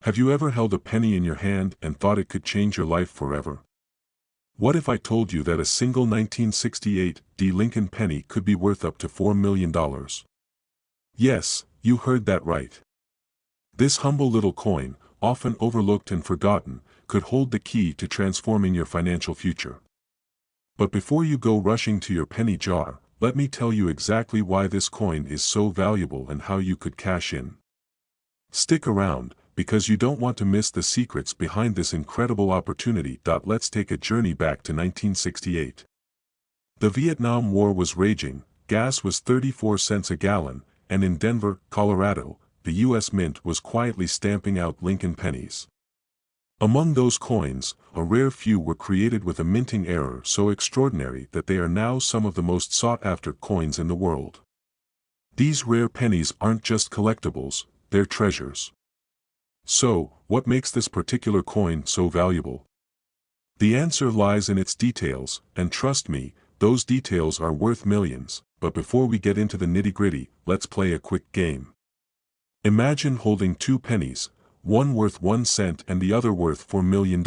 Have you ever held a penny in your hand and thought it could change your life forever? What if I told you that a single 1968 VDB Lincoln penny could be worth up to $4 million? Yes, you heard that right. This humble little coin, often overlooked and forgotten, could hold the key to transforming your financial future. But before you go rushing to your penny jar, let me tell you exactly why this coin is so valuable and how you could cash in. Stick around, because you don't want to miss the secrets behind this incredible opportunity. Let's take a journey back to 1968. The Vietnam War was raging, gas was 34 cents a gallon, and in Denver, Colorado, the U.S. Mint was quietly stamping out Lincoln pennies. Among those coins, a rare few were created with a minting error so extraordinary that they are now some of the most sought-after coins in the world. These rare pennies aren't just collectibles, they're treasures. So, what makes this particular coin so valuable? The answer lies in its details, and trust me, those details are worth millions. But before we get into the nitty-gritty, let's play a quick game. Imagine holding two pennies, one worth 1 cent and the other worth $4 million.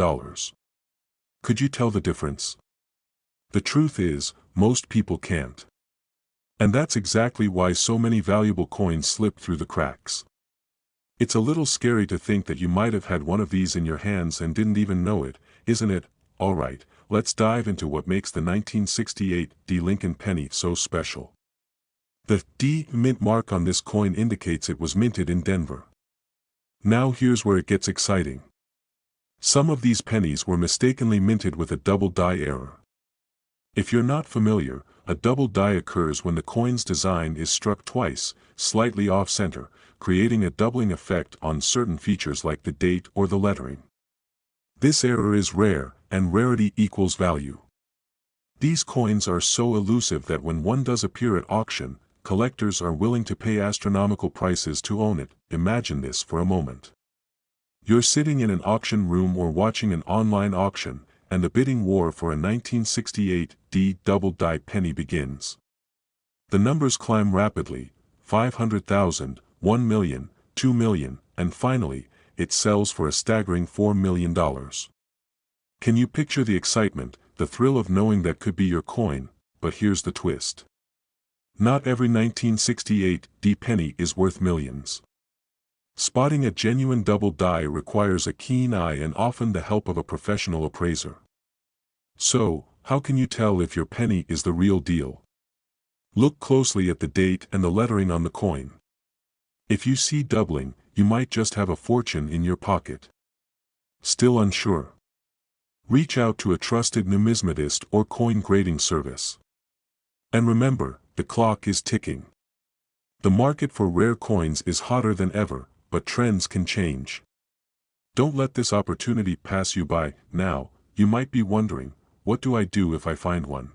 Could you tell the difference? The truth is, most people can't. And that's exactly why so many valuable coins slip through the cracks. It's a little scary to think that you might have had one of these in your hands and didn't even know it, isn't it? Alright, let's dive into what makes the 1968 VDB Lincoln penny so special. The D mint mark on this coin indicates it was minted in Denver. Now here's where it gets exciting. Some of these pennies were mistakenly minted with a double die error. If you're not familiar, a double die occurs when the coin's design is struck twice, slightly off-center, creating a doubling effect on certain features like the date or the lettering. This error is rare, and rarity equals value. These coins are so elusive that when one does appear at auction, collectors are willing to pay astronomical prices to own it. Imagine this for a moment. You're sitting in an auction room or watching an online auction, and the bidding war for a 1968 VDB double die penny begins. The numbers climb rapidly: 500,000, 1 million, 2 million, and finally, it sells for a staggering $4 million. Can you picture the excitement, the thrill of knowing that could be your coin? But here's the twist. Not every 1968 VDB penny is worth millions. Spotting a genuine double die requires a keen eye and often the help of a professional appraiser. So, how can you tell if your penny is the real deal? Look closely at the date and the lettering on the coin. If you see doubling, you might just have a fortune in your pocket. Still unsure? Reach out to a trusted numismatist or coin grading service. And remember, the clock is ticking. The market for rare coins is hotter than ever, but trends can change. Don't let this opportunity pass you by. Now, you might be wondering, what do I do if I find one?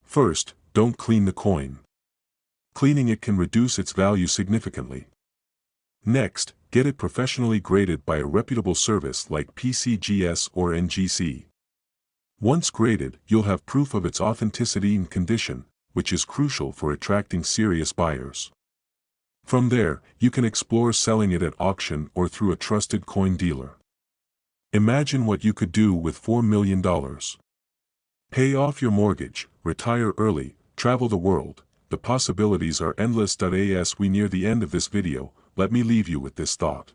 First, don't clean the coin. Cleaning it can reduce its value significantly. Next, get it professionally graded by a reputable service like PCGS or NGC. Once graded, you'll have proof of its authenticity and condition, which is crucial for attracting serious buyers. From there, you can explore selling it at auction or through a trusted coin dealer. Imagine what you could do with $4 million. Pay off your mortgage, retire early, travel the world. The possibilities are endless. As we near the end of this video, let me leave you with this thought.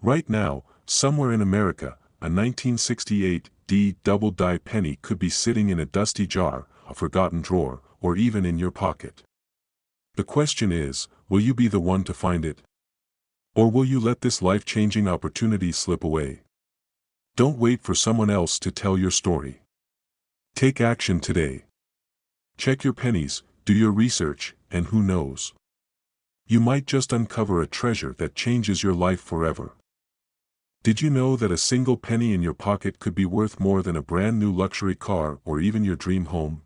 Right now, somewhere in America, a 1968 VDB double die penny could be sitting in a dusty jar, a forgotten drawer, or even in your pocket. The question is, will you be the one to find it? Or will you let this life-changing opportunity slip away? Don't wait for someone else to tell your story. Take action today. Check your pennies, do your research, and who knows? You might just uncover a treasure that changes your life forever. Did you know that a single penny in your pocket could be worth more than a brand new luxury car or even your dream home?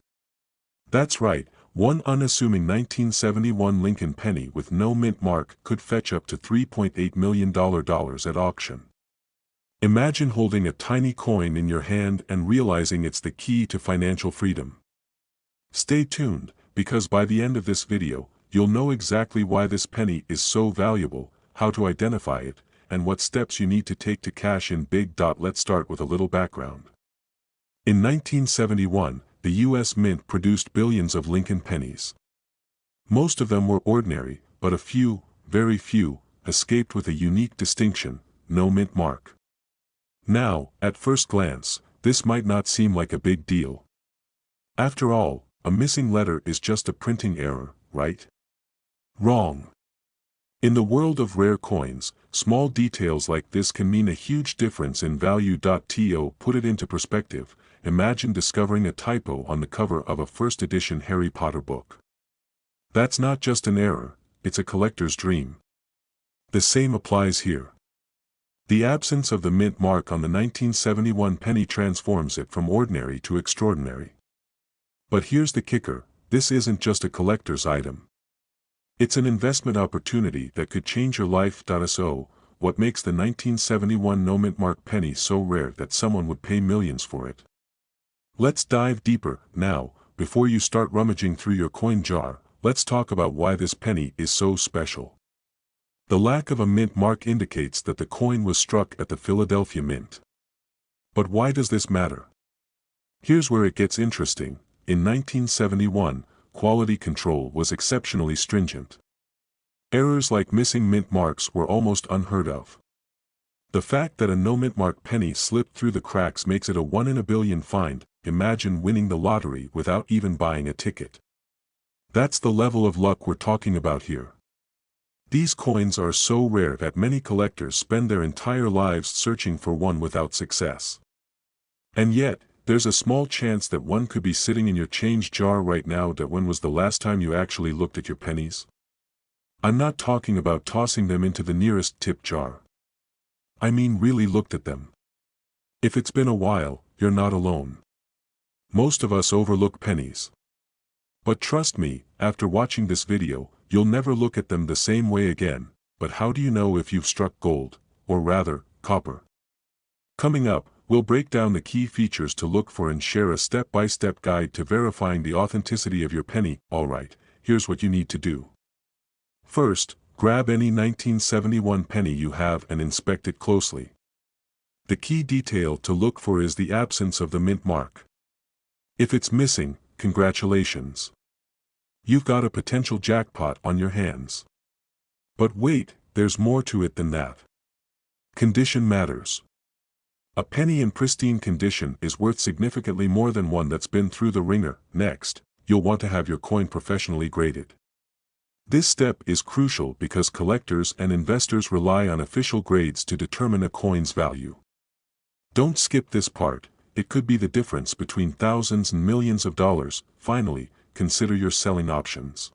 That's right, one unassuming 1971 Lincoln penny with no mint mark could fetch up to $3.8 million at auction. Imagine holding a tiny coin in your hand and realizing it's the key to financial freedom. Stay tuned, because by the end of this video, you'll know exactly why this penny is so valuable, how to identify it, and what steps you need to take to cash in big. Let's start with a little background. In 1971, the U.S. Mint produced billions of Lincoln pennies. Most of them were ordinary, but a few, very few, escaped with a unique distinction: no mint mark. Now, at first glance, this might not seem like a big deal. After all, a missing letter is just a printing error, right? Wrong. In the world of rare coins, small details like this can mean a huge difference in value. To put it into perspective, imagine discovering a typo on the cover of a first edition Harry Potter book. That's not just an error, it's a collector's dream. The same applies here. The absence of the mint mark on the 1971 penny transforms it from ordinary to extraordinary. But here's the kicker: this isn't just a collector's item. It's an investment opportunity that could change your life. So, what makes the 1971 no mint mark penny so rare that someone would pay millions for it? Let's dive deeper. Now, before you start rummaging through your coin jar, let's talk about why this penny is so special. The lack of a mint mark indicates that the coin was struck at the Philadelphia Mint. But why does this matter? Here's where it gets interesting. In 1971, quality control was exceptionally stringent. Errors like missing mint marks were almost unheard of. The fact that a no mint mark penny slipped through the cracks makes it a 1 in a billion find. Imagine winning the lottery without even buying a ticket. That's the level of luck we're talking about here. These coins are so rare that many collectors spend their entire lives searching for one without success. And yet, there's a small chance that one could be sitting in your change jar right now. When was the last time you actually looked at your pennies? I'm not talking about tossing them into the nearest tip jar. I mean really looked at them. If it's been a while, you're not alone. Most of us overlook pennies. But trust me, after watching this video, you'll never look at them the same way again. But how do you know if you've struck gold, or rather, copper? Coming up, we'll break down the key features to look for and share a step-by-step guide to verifying the authenticity of your penny. Alright, here's what you need to do. First, grab any 1971 penny you have and inspect it closely. The key detail to look for is the absence of the mint mark. If it's missing, congratulations. You've got a potential jackpot on your hands. But wait, there's more to it than that. Condition matters. A penny in pristine condition is worth significantly more than one that's been through the ringer. Next, you'll want to have your coin professionally graded. This step is crucial because collectors and investors rely on official grades to determine a coin's value. Don't skip this part, it could be the difference between thousands and millions of dollars. Finally, consider your selling options.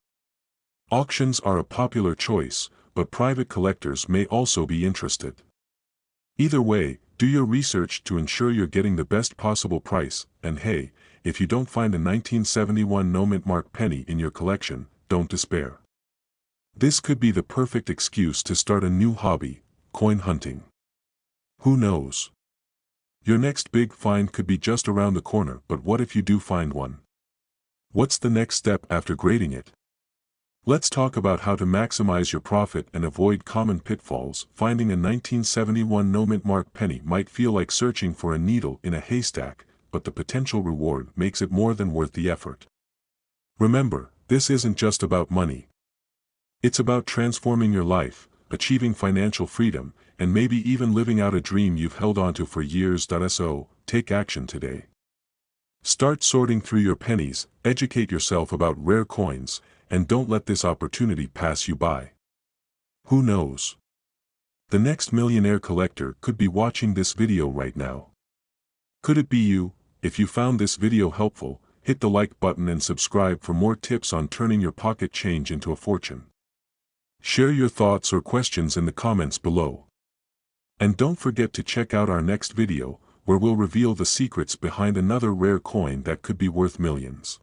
Auctions are a popular choice, but private collectors may also be interested. Either way, do your research to ensure you're getting the best possible price. And hey, if you don't find a 1971 no mint mark penny in your collection, don't despair. This could be the perfect excuse to start a new hobby: coin hunting. Who knows? Your next big find could be just around the corner. But what if you do find one? What's the next step after grading it? Let's talk about how to maximize your profit and avoid common pitfalls. Finding a 1971 no mint mark penny might feel like searching for a needle in a haystack, but the potential reward makes it more than worth the effort. Remember, this isn't just about money. It's about transforming your life, achieving financial freedom, and maybe even living out a dream you've held onto for years. So, take action today. Start sorting through your pennies, educate yourself about rare coins, and don't let this opportunity pass you by. Who knows? The next millionaire collector could be watching this video right now. Could it be you? If you found this video helpful, hit the like button and subscribe for more tips on turning your pocket change into a fortune. Share your thoughts or questions in the comments below. And don't forget to check out our next video, where we'll reveal the secrets behind another rare coin that could be worth millions.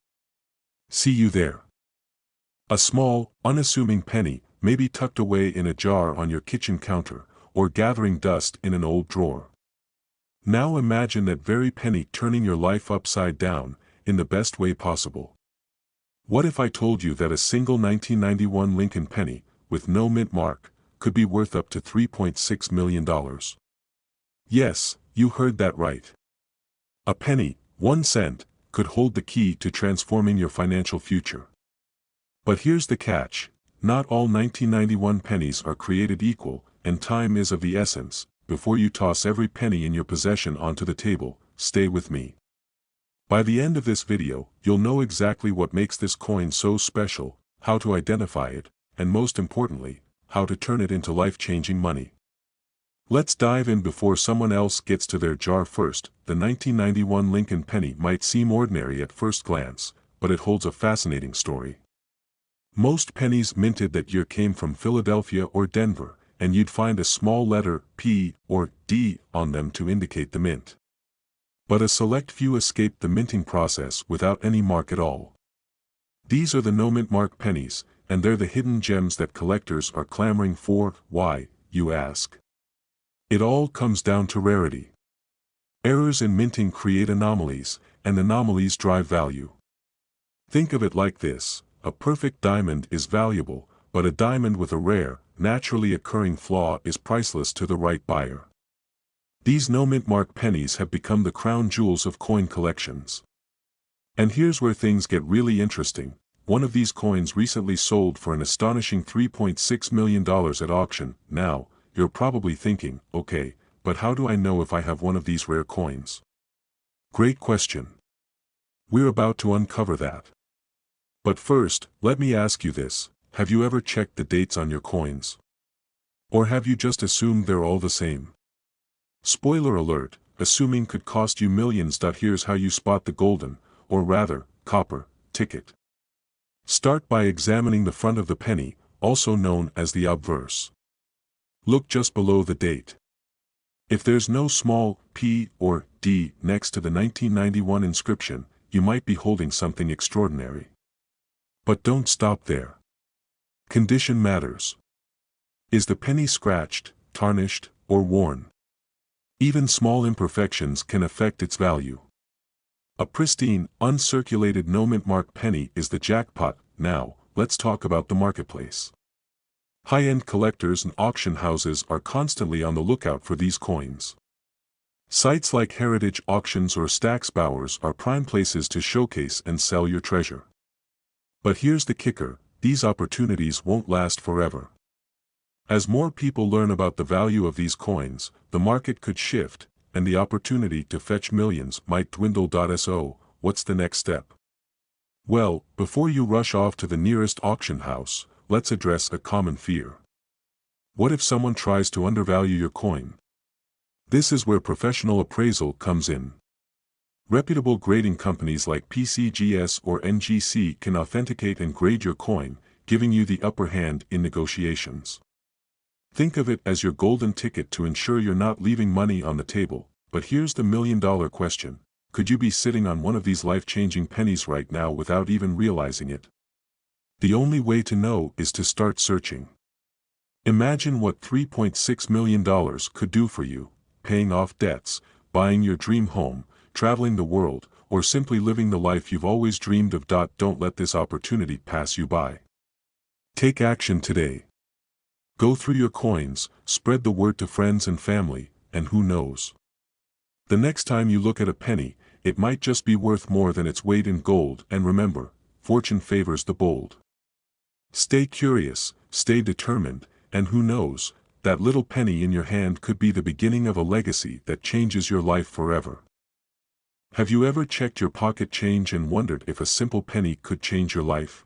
See you there. A small, unassuming penny, maybe tucked away in a jar on your kitchen counter, or gathering dust in an old drawer. Now imagine that very penny turning your life upside down, in the best way possible. What if I told you that a single 1991 Lincoln penny, with no mint mark, could be worth up to $3.6 million. Yes, you heard that right. A penny, 1 cent, could hold the key to transforming your financial future. But here's the catch: not all 1991 pennies are created equal, and time is of the essence. Before you toss every penny in your possession onto the table, stay with me. By the end of this video, you'll know exactly what makes this coin so special, how to identify it, and most importantly, how to turn it into life-changing money. Let's dive in before someone else gets to their jar first. The 1991 Lincoln penny might seem ordinary at first glance, but it holds a fascinating story. Most pennies minted that year came from Philadelphia or Denver, and you'd find a small letter P or D on them to indicate the mint. But a select few escaped the minting process without any mark at all. These are the no-mint mark pennies, and they're the hidden gems that collectors are clamoring for. Why, you ask? It all comes down to rarity. Errors in minting create anomalies, and anomalies drive value. Think of it like this: a perfect diamond is valuable, but a diamond with a rare, naturally occurring flaw is priceless to the right buyer. These no-mint mark pennies have become the crown jewels of coin collections. And here's where things get really interesting. One of these coins recently sold for an astonishing $3.6 million at auction. Now, you're probably thinking, okay, but how do I know if I have one of these rare coins? Great question. We're about to uncover that. But first, let me ask you this: have you ever checked the dates on your coins? Or have you just assumed they're all the same? Spoiler alert, assuming could cost you millions. Here's how you spot the golden, or rather, copper, ticket. Start by examining the front of the penny, also known as the obverse. Look just below the date. If there's no small P or D next to the 1991 inscription, you might be holding something extraordinary. But don't stop there. Condition matters. Is the penny scratched, tarnished, or worn? Even small imperfections can affect its value. A pristine, uncirculated no-mint mark penny is the jackpot. Now, let's talk about the marketplace. High-end collectors and auction houses are constantly on the lookout for these coins. Sites like Heritage Auctions or Stack's Bowers are prime places to showcase and sell your treasure. But here's the kicker: these opportunities won't last forever. As more people learn about the value of these coins, the market could shift, and the opportunity to fetch millions might dwindle. So, what's the next step? Well, before you rush off to the nearest auction house, let's address a common fear. What if someone tries to undervalue your coin? This is where professional appraisal comes in. Reputable grading companies like PCGS or NGC can authenticate and grade your coin, giving you the upper hand in negotiations. Think of it as your golden ticket to ensure you're not leaving money on the table. But here's the million-dollar question: could you be sitting on one of these life-changing pennies right now without even realizing it? The only way to know is to start searching. Imagine what $3.6 million could do for you: paying off debts, buying your dream home, traveling the world, or simply living the life you've always dreamed of. Don't let this opportunity pass you by. Take action today. Go through your coins, spread the word to friends and family, and who knows? The next time you look at a penny, it might just be worth more than its weight in gold. And remember, fortune favors the bold. Stay curious, stay determined, and who knows, that little penny in your hand could be the beginning of a legacy that changes your life forever. Have you ever checked your pocket change and wondered if a simple penny could change your life?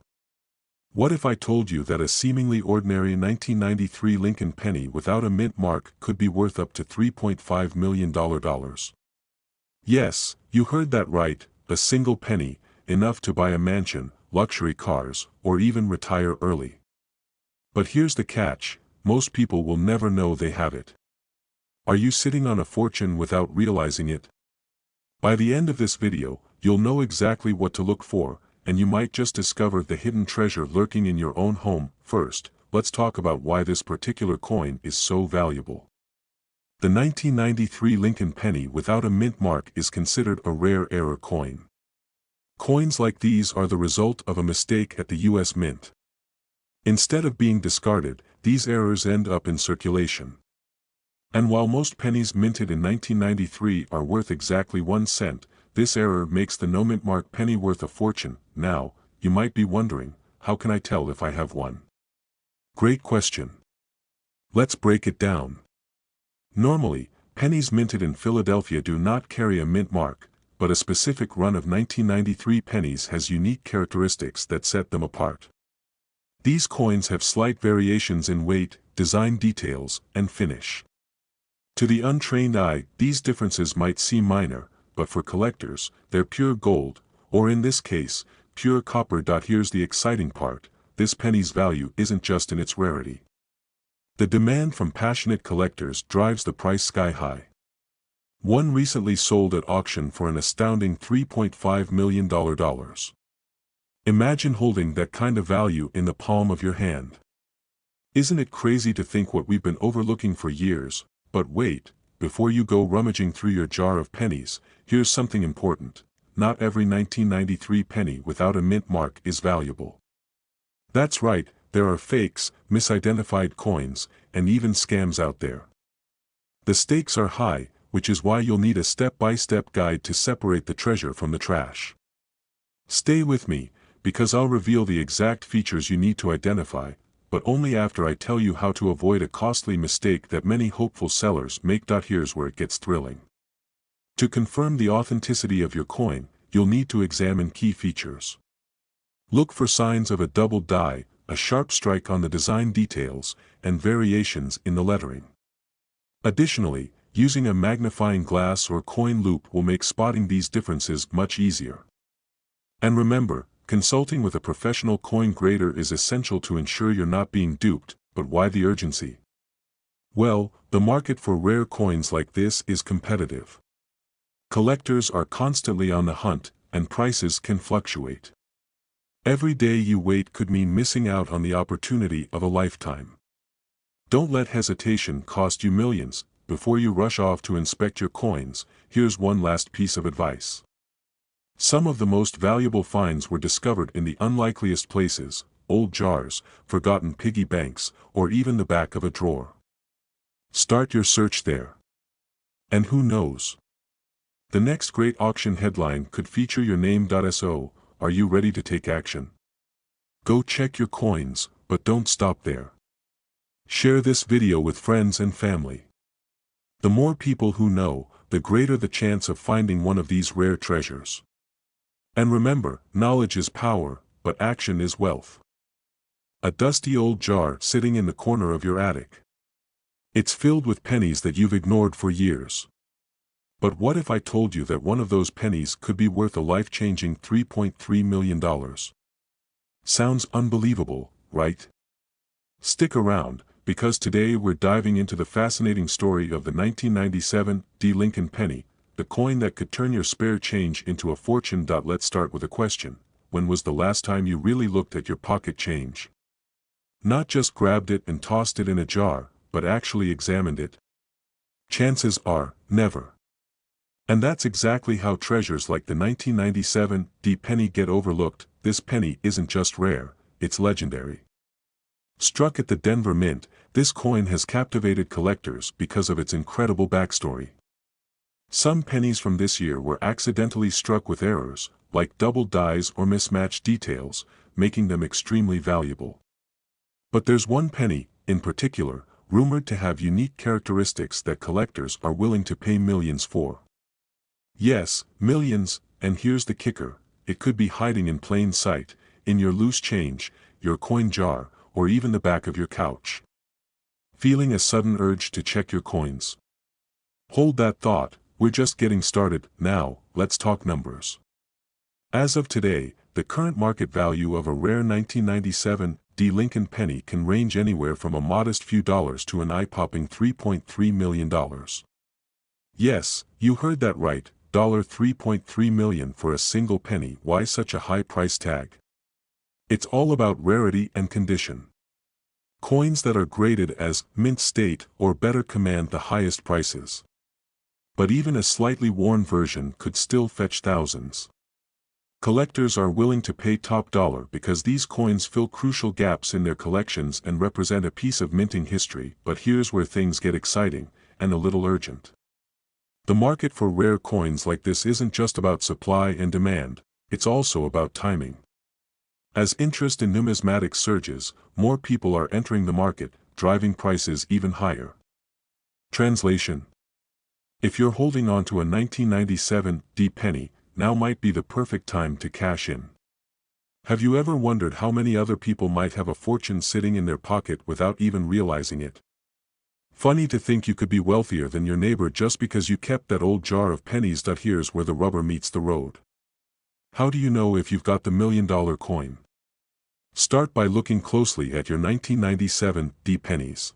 What if I told you that a seemingly ordinary 1993 Lincoln penny without a mint mark could be worth up to $3.5 million? Yes, you heard that right, a single penny, enough to buy a mansion, luxury cars, or even retire early. But here's the catch: most people will never know they have it. Are you sitting on a fortune without realizing it? By the end of this video, you'll know exactly what to look for, and you might just discover the hidden treasure lurking in your own home. First, let's talk about why this particular coin is so valuable. The 1993 Lincoln penny without a mint mark is considered a rare error coin. Coins like these are the result of a mistake at the U.S. Mint. Instead of being discarded, these errors end up in circulation. And while most pennies minted in 1993 are worth exactly 1 cent, this error makes the no-mint mark penny worth a fortune. Now, you might be wondering, how can I tell if I have one? Great question. Let's break it down. Normally, pennies minted in Philadelphia do not carry a mint mark, but a specific run of 1993 pennies has unique characteristics that set them apart. These coins have slight variations in weight, design details, and finish. To the untrained eye, these differences might seem minor, but for collectors, they're pure gold, or in this case, pure copper. Here's the exciting part: this penny's value isn't just in its rarity. The demand from passionate collectors drives the price sky high. One recently sold at auction for an astounding $3.5 million. Imagine holding that kind of value in the palm of your hand. Isn't it crazy to think what we've been overlooking for years? But wait, before you go rummaging through your jar of pennies, here's something important. Not every 1993 penny without a mint mark is valuable. That's right, there are fakes, misidentified coins, and even scams out there. The stakes are high, which is why you'll need a step-by-step guide to separate the treasure from the trash. Stay with me, because I'll reveal the exact features you need to identify, but only after I tell you how to avoid a costly mistake that many hopeful sellers make. Here's where it gets thrilling. To confirm the authenticity of your coin, you'll need to examine key features. Look for signs of a double die, a sharp strike on the design details, and variations in the lettering. Additionally, using a magnifying glass or coin loop will make spotting these differences much easier. And remember, consulting with a professional coin grader is essential to ensure you're not being duped. But why the urgency? Well, the market for rare coins like this is competitive. Collectors are constantly on the hunt, and prices can fluctuate. Every day you wait could mean missing out on the opportunity of a lifetime. Don't let hesitation cost you millions. Before you rush off to inspect your coins, here's one last piece of advice. Some of the most valuable finds were discovered in the unlikeliest places: old jars, forgotten piggy banks, or even the back of a drawer. Start your search there. And who knows? The next great auction headline could feature your name. So, are you ready to take action? Go check your coins, but don't stop there. Share this video with friends and family. The more people who know, the greater the chance of finding one of these rare treasures. And remember, knowledge is power, but action is wealth. A dusty old jar sitting in the corner of your attic. It's filled with pennies that you've ignored for years. But what if I told you that one of those pennies could be worth a life-changing $3.3 million? Sounds unbelievable, right? Stick around, because today we're diving into the fascinating story of the 1997 VDB Lincoln penny, the coin that could turn your spare change into a fortune. Let's start with a question. When was the last time you really looked at your pocket change? Not just grabbed it and tossed it in a jar, but actually examined it? Chances are, never. And that's exactly how treasures like the 1997 VDB penny get overlooked. This penny isn't just rare, it's legendary. Struck at the Denver Mint, this coin has captivated collectors because of its incredible backstory. Some pennies from this year were accidentally struck with errors, like double dies or mismatched details, making them extremely valuable. But there's one penny, in particular, rumored to have unique characteristics that collectors are willing to pay millions for. Yes, millions, and here's the kicker: it could be hiding in plain sight, in your loose change, your coin jar, or even the back of your couch. Feeling a sudden urge to check your coins? Hold that thought, we're just getting started. Now, let's talk numbers. As of today, the current market value of a rare 1997 VDB Lincoln penny can range anywhere from a modest few dollars to an eye-popping $3.3 million. Yes, you heard that right, $3.3 million for a single penny. Why such a high price tag? It's all about rarity and condition. Coins that are graded as mint state or better command the highest prices. But even a slightly worn version could still fetch thousands. Collectors are willing to pay top dollar because these coins fill crucial gaps in their collections and represent a piece of minting history. But here's where things get exciting, and a little urgent. The market for rare coins like this isn't just about supply and demand, it's also about timing. As interest in numismatics surges, more people are entering the market, driving prices even higher. Translation: if you're holding on to a 1997 D penny, now might be the perfect time to cash in. Have you ever wondered how many other people might have a fortune sitting in their pocket without even realizing it? Funny to think you could be wealthier than your neighbor just because you kept that old jar of pennies. Here's where the rubber meets the road. How do you know if you've got the $1 million coin? Start by looking closely at your 1997 D pennies.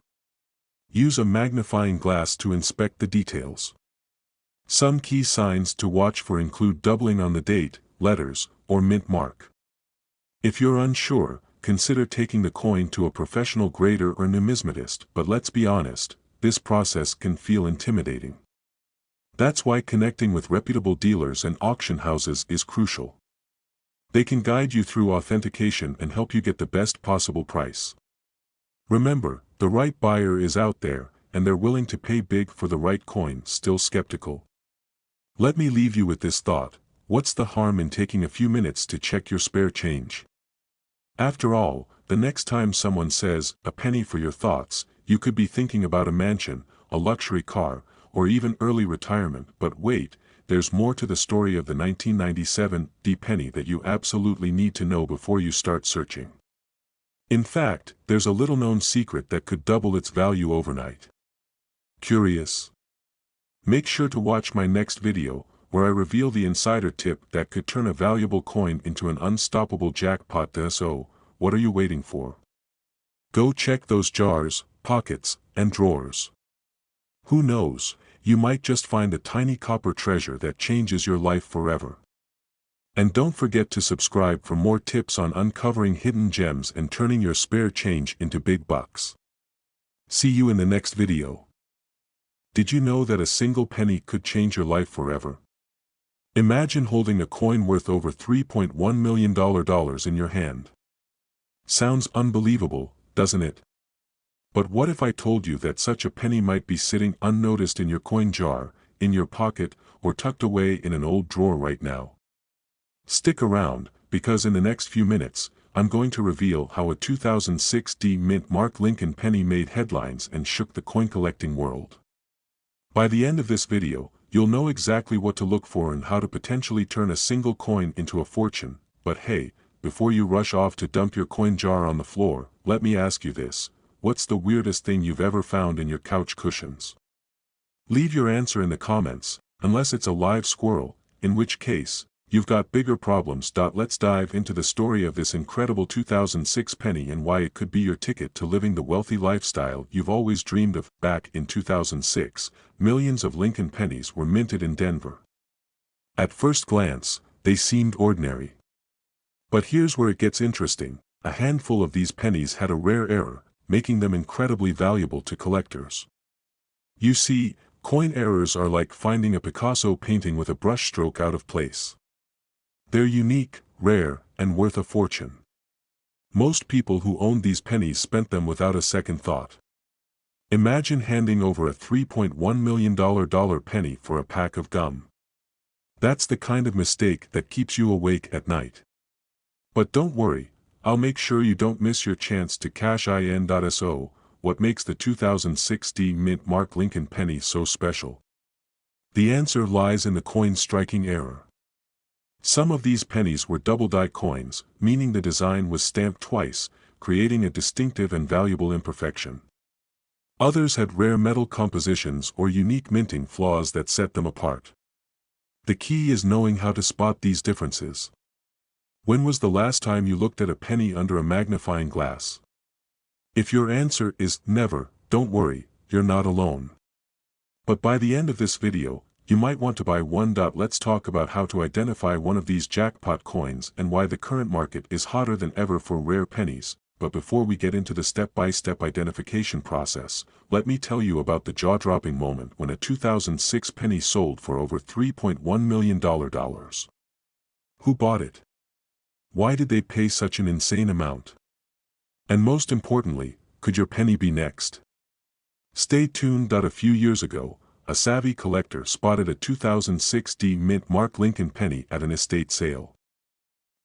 Use a magnifying glass to inspect the details. Some key signs to watch for include doubling on the date, letters, or mint mark. If you're unsure, consider taking the coin to a professional grader or numismatist. But let's be honest, this process can feel intimidating. That's why connecting with reputable dealers and auction houses is crucial. They can guide you through authentication and help you get the best possible price. Remember, the right buyer is out there, and they're willing to pay big for the right coin. Still skeptical? Let me leave you with this thought: what's the harm in taking a few minutes to check your spare change? After all, the next time someone says, "a penny for your thoughts," you could be thinking about a mansion, a luxury car, or even early retirement. But wait, there's more to the story of the 1997 D penny that you absolutely need to know before you start searching. In fact, there's a little-known secret that could double its value overnight. Curious? Make sure to watch my next video, where I reveal the insider tip that could turn a valuable coin into an unstoppable jackpot. So, what are you waiting for? Go check those jars, pockets, and drawers. Who knows, you might just find a tiny copper treasure that changes your life forever. And don't forget to subscribe for more tips on uncovering hidden gems and turning your spare change into big bucks. See you in the next video. Did you know that a single penny could change your life forever? Imagine holding a coin worth over $3.1 million in your hand. Sounds unbelievable, doesn't it? But what if I told you that such a penny might be sitting unnoticed in your coin jar, in your pocket, or tucked away in an old drawer right now? Stick around, because in the next few minutes, I'm going to reveal how a 2006 D Mint Mark Lincoln penny made headlines and shook the coin collecting world. By the end of this video, you'll know exactly what to look for and how to potentially turn a single coin into a fortune. But hey, before you rush off to dump your coin jar on the floor, let me ask you this: what's the weirdest thing you've ever found in your couch cushions? Leave your answer in the comments, unless it's a live squirrel, in which case, you've got bigger problems. Let's dive into the story of this incredible 2006 penny and why it could be your ticket to living the wealthy lifestyle you've always dreamed of. Back in 2006, millions of Lincoln pennies were minted in Denver. At first glance, they seemed ordinary. But here's where it gets interesting: a handful of these pennies had a rare error, making them incredibly valuable to collectors. You see, coin errors are like finding a Picasso painting with a brushstroke out of place. They're unique, rare, and worth a fortune. Most people who owned these pennies spent them without a second thought. Imagine handing over a $3.1 million penny for a pack of gum. That's the kind of mistake that keeps you awake at night. But don't worry, I'll make sure you don't miss your chance to cash in. So, what makes the 2006 D Mint Mark Lincoln penny so special? The answer lies in the coin's striking error. Some of these pennies were double-die coins, meaning the design was stamped twice, creating a distinctive and valuable imperfection. Others had rare metal compositions or unique minting flaws that set them apart. The key is knowing how to spot these differences. When was the last time you looked at a penny under a magnifying glass? If your answer is never, don't worry, you're not alone. But by the end of this video, you might want to buy one. Let's talk about how to identify one of these jackpot coins and why the current market is hotter than ever for rare pennies. But before we get into the step-by-step identification process, let me tell you about the jaw-dropping moment when a 2006 penny sold for over $3.1 million. Who bought it? Why did they pay such an insane amount? And most importantly, could your penny be next? Stay tuned. A few years ago, a savvy collector spotted a 2006 D Mint Mark Lincoln penny at an estate sale.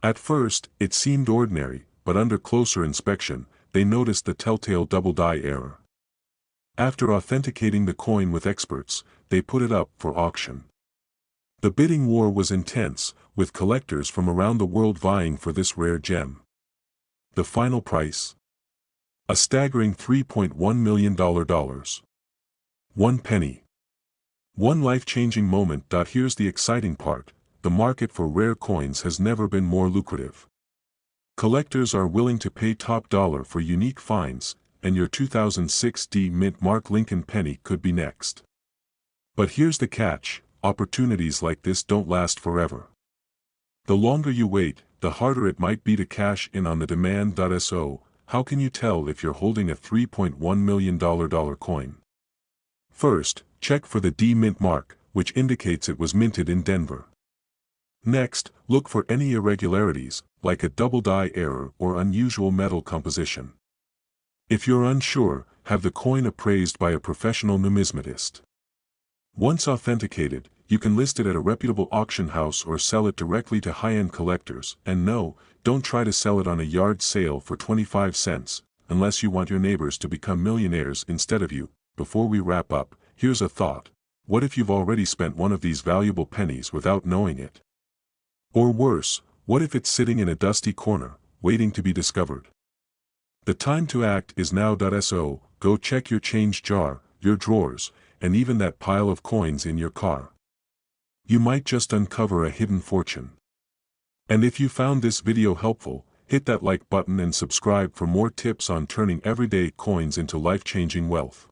At first, it seemed ordinary, but under closer inspection, they noticed the telltale double die error. After authenticating the coin with experts, they put it up for auction. The bidding war was intense, with collectors from around the world vying for this rare gem. The final price? A staggering $3.1 million. One penny. One life-changing moment. Here's the exciting part: the market for rare coins has never been more lucrative. Collectors are willing to pay top dollar for unique finds, and your 2006 D Mint Mark Lincoln penny could be next. But here's the catch: opportunities like this don't last forever. The longer you wait, the harder it might be to cash in on the demand. So, how can you tell if you're holding a $3.1 million coin? First, check for the D Mint mark, which indicates it was minted in Denver. Next, look for any irregularities, like a double die error or unusual metal composition. If you're unsure, have the coin appraised by a professional numismatist. Once authenticated, you can list it at a reputable auction house or sell it directly to high-end collectors. And no, don't try to sell it on a yard sale for 25 cents, unless you want your neighbors to become millionaires instead of you. Before we wrap up, here's a thought: what if you've already spent one of these valuable pennies without knowing it? Or worse, what if it's sitting in a dusty corner, waiting to be discovered? The time to act is now. So, go check your change jar, your drawers, and even that pile of coins in your car. You might just uncover a hidden fortune. And if you found this video helpful, hit that like button and subscribe for more tips on turning everyday coins into life-changing wealth.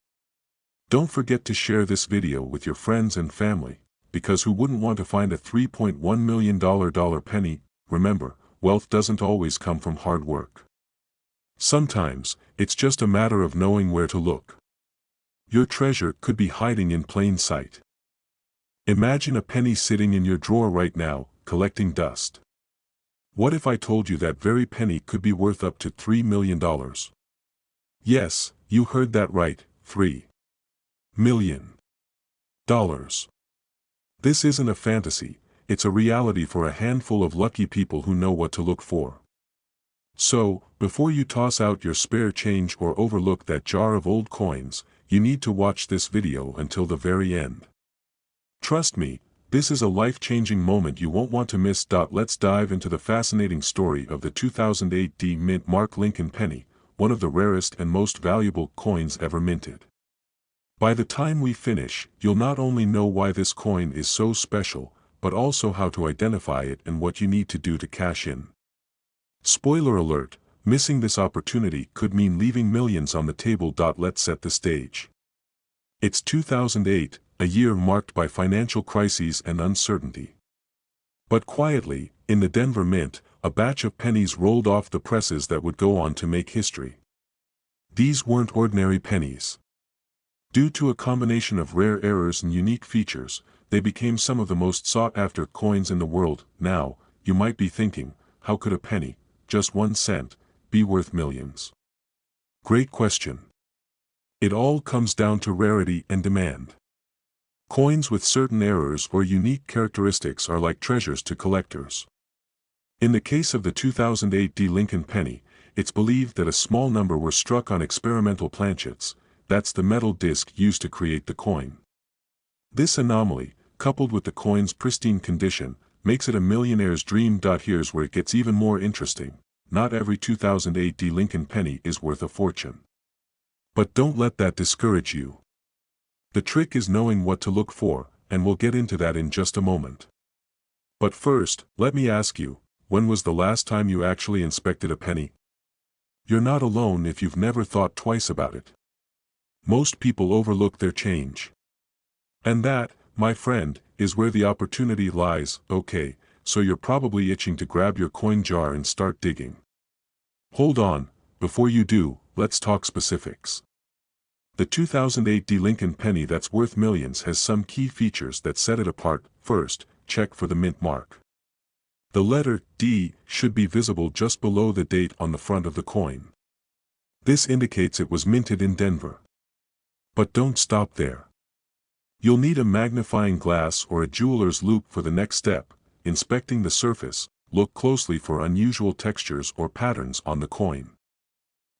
Don't forget to share this video with your friends and family, because who wouldn't want to find a $3.1 million penny? Remember, wealth doesn't always come from hard work. Sometimes, it's just a matter of knowing where to look. Your treasure could be hiding in plain sight. Imagine a penny sitting in your drawer right now, collecting dust. What if I told you that very penny could be worth up to $3 million? Yes, you heard that right, $3 million. This isn't a fantasy, it's a reality for a handful of lucky people who know what to look for. So, before you toss out your spare change or overlook that jar of old coins, you need to watch this video until the very end. Trust me, this is a life-changing moment you won't want to miss. Let's dive into the fascinating story of the 2008 D Mint Mark Lincoln penny, one of the rarest and most valuable coins ever minted. By the time we finish, you'll not only know why this coin is so special, but also how to identify it and what you need to do to cash in. Spoiler alert, missing this opportunity could mean leaving millions on the table. Let's set the stage. It's 2008, a year marked by financial crises and uncertainty. But quietly, in the Denver Mint, a batch of pennies rolled off the presses that would go on to make history. These weren't ordinary pennies. Due to a combination of rare errors and unique features, they became some of the most sought-after coins in the world. Now, you might be thinking, how could a penny, just 1 cent, be worth millions? Great question. It all comes down to rarity and demand. Coins with certain errors or unique characteristics are like treasures to collectors. In the case of the 2008 D Lincoln penny, it's believed that a small number were struck on experimental planchets. That's the metal disc used to create the coin. This anomaly, coupled with the coin's pristine condition, makes it a millionaire's dream. Here's where it gets even more interesting: not every 2008 D Lincoln penny is worth a fortune. But don't let that discourage you. The trick is knowing what to look for, and we'll get into that in just a moment. But first, let me ask you, when was the last time you actually inspected a penny? You're not alone if you've never thought twice about it. Most people overlook their change. And that, my friend, is where the opportunity lies. Okay, so you're probably itching to grab your coin jar and start digging. Hold on, before you do, let's talk specifics. The 2008 D Lincoln penny that's worth millions has some key features that set it apart. First, check for the mint mark. The letter D should be visible just below the date on the front of the coin. This indicates it was minted in Denver. But don't stop there. You'll need a magnifying glass or a jeweler's loupe for the next step, inspecting the surface. Look closely for unusual textures or patterns on the coin.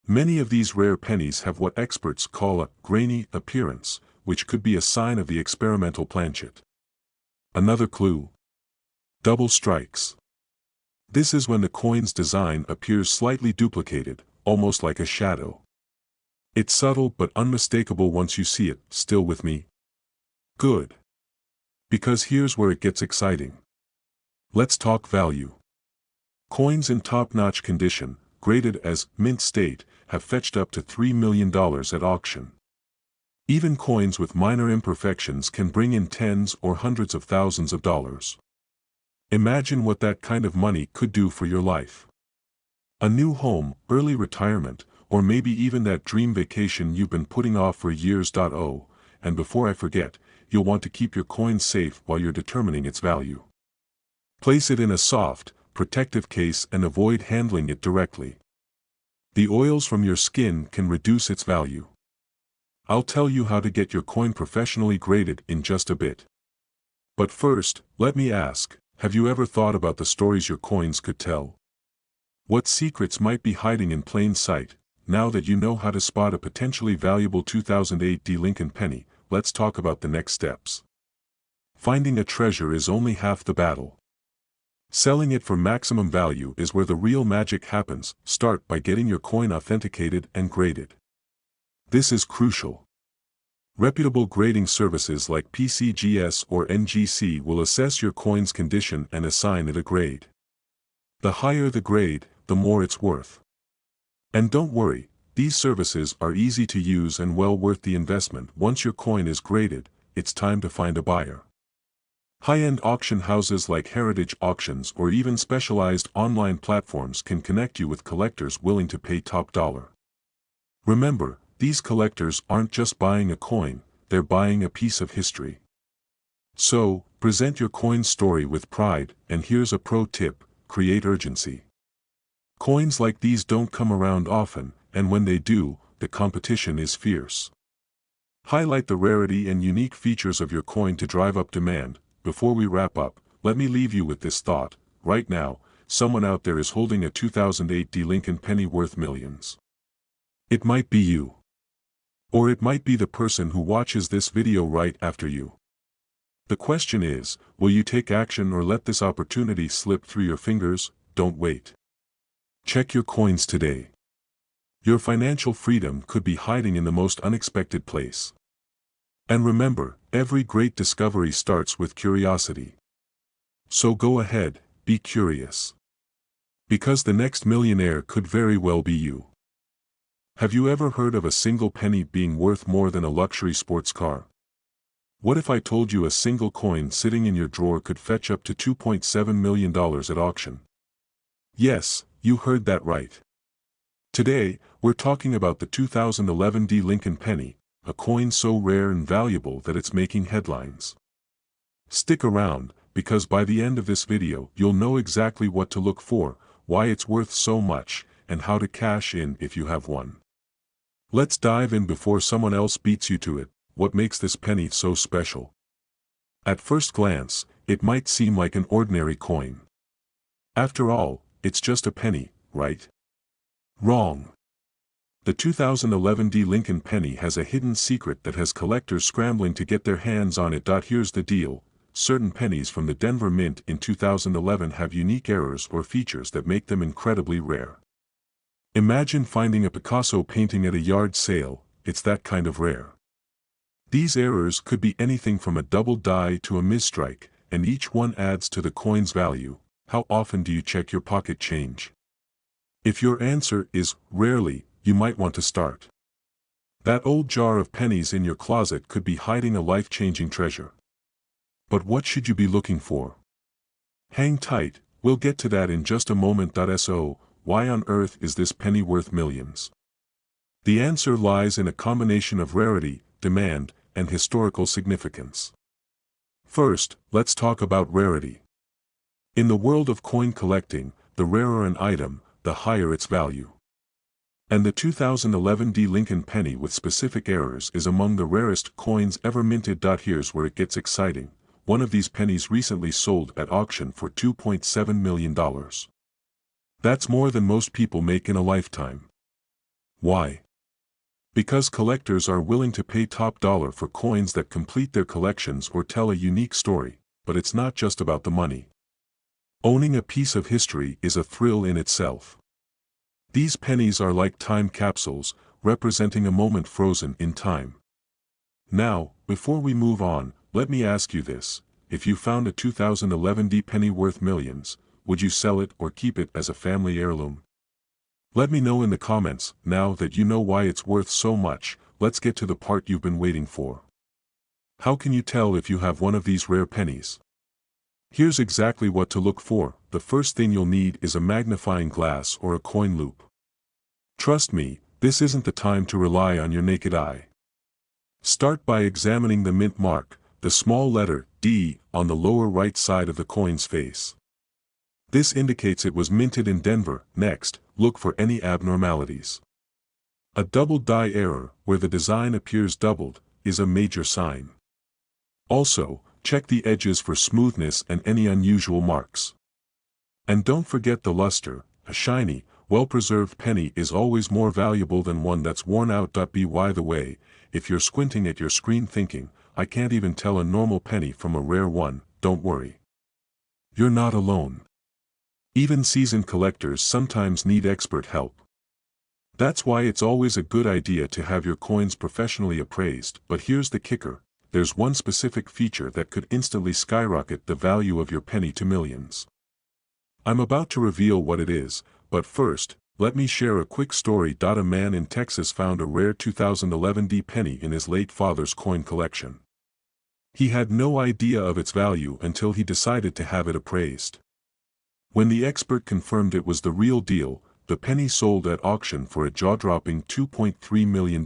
Many of these rare pennies have what experts call a grainy appearance, which could be a sign of the experimental planchet. Another clue: double strikes. This is when the coin's design appears slightly duplicated, almost like a shadow. It's subtle but unmistakable once you see it. Still with me? Good. Because here's where it gets exciting. Let's talk value. Coins in top-notch condition, graded as mint state, have fetched up to $3 million at auction. Even coins with minor imperfections can bring in tens or hundreds of thousands of dollars. Imagine what that kind of money could do for your life. A new home, early retirement, or maybe even that dream vacation you've been putting off for years. Oh, and before I forget, you'll want to keep your coin safe while you're determining its value. Place it in a soft, protective case and avoid handling it directly. The oils from your skin can reduce its value. I'll tell you how to get your coin professionally graded in just a bit. But first, let me ask, have you ever thought about the stories your coins could tell? What secrets might be hiding in plain sight? Now that you know how to spot a potentially valuable 2008 D Lincoln penny, let's talk about the next steps. Finding a treasure is only half the battle. Selling it for maximum value is where the real magic happens. Start by getting your coin authenticated and graded. This is crucial. Reputable grading services like PCGS or NGC will assess your coin's condition and assign it a grade. The higher the grade, the more it's worth. And don't worry, these services are easy to use and well worth the investment. Once your coin is graded, it's time to find a buyer. High-end auction houses like Heritage Auctions or even specialized online platforms can connect you with collectors willing to pay top dollar. Remember, these collectors aren't just buying a coin, they're buying a piece of history. So, present your coin's story with pride, and here's a pro tip: create urgency. Coins like these don't come around often, and when they do, the competition is fierce. Highlight the rarity and unique features of your coin to drive up demand. Before we wrap up, let me leave you with this thought: right now, someone out there is holding a 2008 D Lincoln penny worth millions. It might be you. Or it might be the person who watches this video right after you. The question is, will you take action or let this opportunity slip through your fingers? Don't wait. Check your coins today. Your financial freedom could be hiding in the most unexpected place. And remember, every great discovery starts with curiosity. So go ahead, be curious. Because the next millionaire could very well be you. Have you ever heard of a single penny being worth more than a luxury sports car? What if I told you a single coin sitting in your drawer could fetch up to $2.7 million at auction? Yes, you heard that right. Today, we're talking about the 2011 D Lincoln penny, a coin so rare and valuable that it's making headlines. Stick around, because by the end of this video you'll know exactly what to look for, why it's worth so much, and how to cash in if you have one. Let's dive in before someone else beats you to it. What makes this penny so special? At first glance, it might seem like an ordinary coin. After all, it's just a penny, right? Wrong. The 2011 D Lincoln penny has a hidden secret that has collectors scrambling to get their hands on it. Here's the deal: certain pennies from the Denver Mint in 2011 have unique errors or features that make them incredibly rare. Imagine finding a Picasso painting at a yard sale. It's that kind of rare. These errors could be anything from a double die to a misstrike, and each one adds to the coin's value. How often do you check your pocket change? If your answer is rarely, you might want to start. That old jar of pennies in your closet could be hiding a life-changing treasure. But what should you be looking for? Hang tight, we'll get to that in just a moment. So, why on earth is this penny worth millions? The answer lies in a combination of rarity, demand, and historical significance. First, let's talk about rarity. In the world of coin collecting, the rarer an item, the higher its value. And the 2011 D Lincoln penny with specific errors is among the rarest coins ever minted. Here's where it gets exciting. One of these pennies recently sold at auction for $2.7 million. That's more than most people make in a lifetime. Why? Because collectors are willing to pay top dollar for coins that complete their collections or tell a unique story, but it's not just about the money. Owning a piece of history is a thrill in itself. These pennies are like time capsules, representing a moment frozen in time. Now, before we move on, let me ask you this: if you found a 2011 D penny worth millions, would you sell it or keep it as a family heirloom? Let me know in the comments. Now that you know why it's worth so much, let's get to the part you've been waiting for. How can you tell if you have one of these rare pennies? Here's exactly what to look for. The first thing you'll need is a magnifying glass or a coin loupe. Trust me, this isn't the time to rely on your naked eye. Start by examining the mint mark, the small letter D, on the lower right side of the coin's face. This indicates it was minted in Denver. Next, look for any abnormalities. A double die error, where the design appears doubled, is a major sign. Also, check the edges for smoothness and any unusual marks. And don't forget the luster. A shiny, well-preserved penny is always more valuable than one that's worn out. By the way, if you're squinting at your screen thinking, I can't even tell a normal penny from a rare one, don't worry. You're not alone. Even seasoned collectors sometimes need expert help. That's why it's always a good idea to have your coins professionally appraised. But here's the kicker: there's one specific feature that could instantly skyrocket the value of your penny to millions. I'm about to reveal what it is, but first, let me share a quick story. A man in Texas found a rare 2011 D penny in his late father's coin collection. He had no idea of its value until he decided to have it appraised. When the expert confirmed it was the real deal, the penny sold at auction for a jaw-dropping $2.3 million.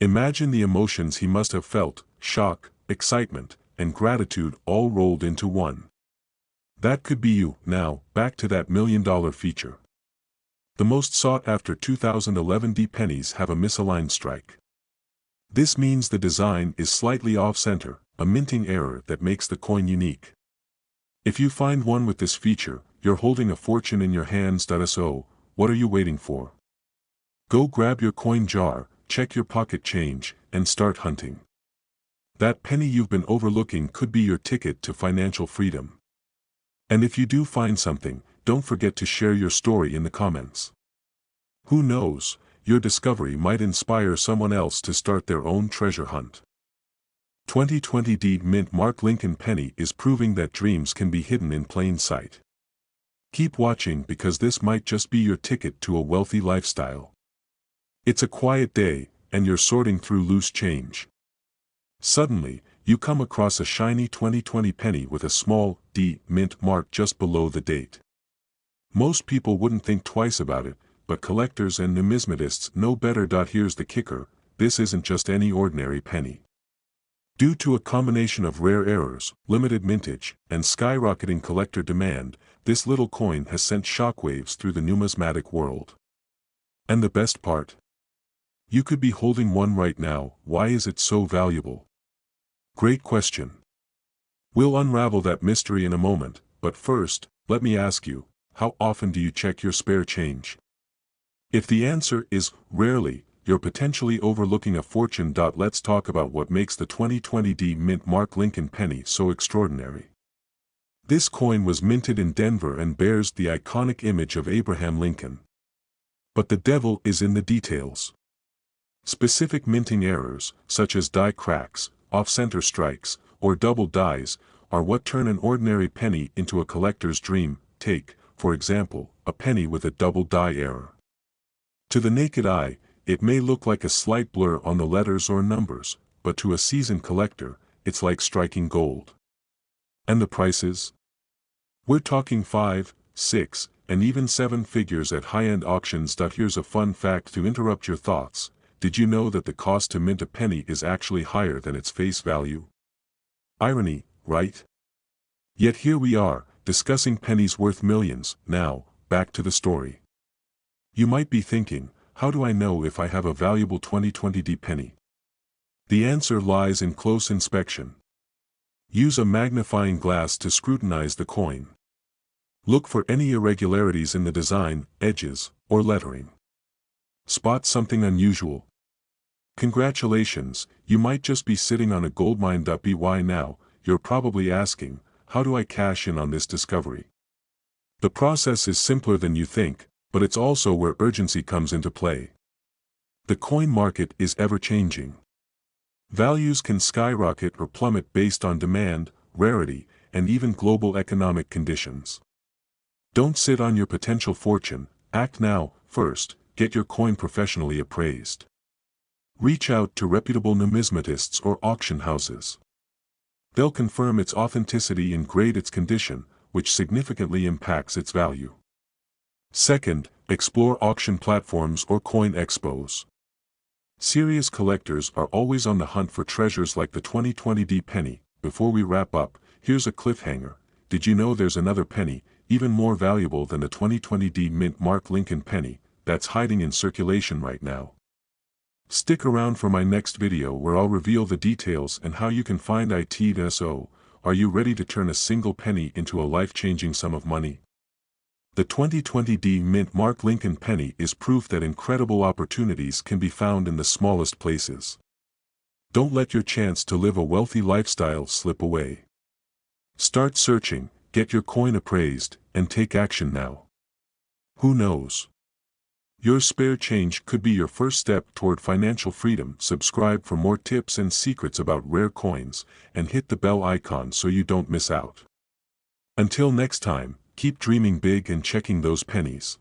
Imagine the emotions he must have felt: shock, excitement, and gratitude all rolled into one. That could be you. Now, back to that million-dollar feature. The most sought-after 2011 D pennies have a misaligned strike. This means the design is slightly off-center, a minting error that makes the coin unique. If you find one with this feature, you're holding a fortune in your hands. So, what are you waiting for? Go grab your coin jar, check your pocket change, and start hunting. That penny you've been overlooking could be your ticket to financial freedom. And if you do find something, don't forget to share your story in the comments. Who knows, your discovery might inspire someone else to start their own treasure hunt. 2020 D Mint Mark Lincoln penny is proving that dreams can be hidden in plain sight. Keep watching, because this might just be your ticket to a wealthy lifestyle. It's a quiet day, and you're sorting through loose change. Suddenly, you come across a shiny 2020 penny with a small D mint mark just below the date. Most people wouldn't think twice about it, but collectors and numismatists know better. Here's the kicker: this isn't just any ordinary penny. Due to a combination of rare errors, limited mintage, and skyrocketing collector demand, this little coin has sent shockwaves through the numismatic world. And the best part? You could be holding one right now. Why is it so valuable? Great question. We'll unravel that mystery in a moment, but first, let me ask you, how often do you check your spare change? If the answer is rarely, you're potentially overlooking a fortune. Let's talk about what makes the 2020 D Mint Mark Lincoln penny so extraordinary. This coin was minted in Denver and bears the iconic image of Abraham Lincoln. But the devil is in the details. Specific minting errors, such as die cracks, off-center strikes, or double dies, are what turn an ordinary penny into a collector's dream. Take, for example, a penny with a double die error. To the naked eye, it may look like a slight blur on the letters or numbers, but to a seasoned collector, it's like striking gold. And the prices? We're talking 5, 6, and even 7 figures at high-end auctions. Here's a fun fact to interrupt your thoughts: did you know that the cost to mint a penny is actually higher than its face value? Irony, right? Yet here we are, discussing pennies worth millions. Now, back to the story. You might be thinking, how do I know if I have a valuable 2020D penny? The answer lies in close inspection. Use a magnifying glass to scrutinize the coin. Look for any irregularities in the design, edges, or lettering. Spot something unusual? Congratulations, you might just be sitting on a goldmine. By now, you're probably asking, how do I cash in on this discovery? The process is simpler than you think, but it's also where urgency comes into play. The coin market is ever-changing. Values can skyrocket or plummet based on demand, rarity, and even global economic conditions. Don't sit on your potential fortune, act now. First, get your coin professionally appraised. Reach out to reputable numismatists or auction houses. They'll confirm its authenticity and grade its condition, which significantly impacts its value. Second, explore auction platforms or coin expos. Serious collectors are always on the hunt for treasures like the 2020D penny. Before we wrap up, here's a cliffhanger. Did you know there's another penny, even more valuable than the 2020D mint mark Lincoln penny, that's hiding in circulation right now? Stick around for my next video where I'll reveal the details and how you can find it. So, are you ready to turn a single penny into a life-changing sum of money? The 2020D mint mark Lincoln penny is proof that incredible opportunities can be found in the smallest places. Don't let your chance to live a wealthy lifestyle slip away. Start searching, get your coin appraised, and take action now. Who knows? Your spare change could be your first step toward financial freedom. Subscribe for more tips and secrets about rare coins, and hit the bell icon so you don't miss out. Until next time, keep dreaming big and checking those pennies.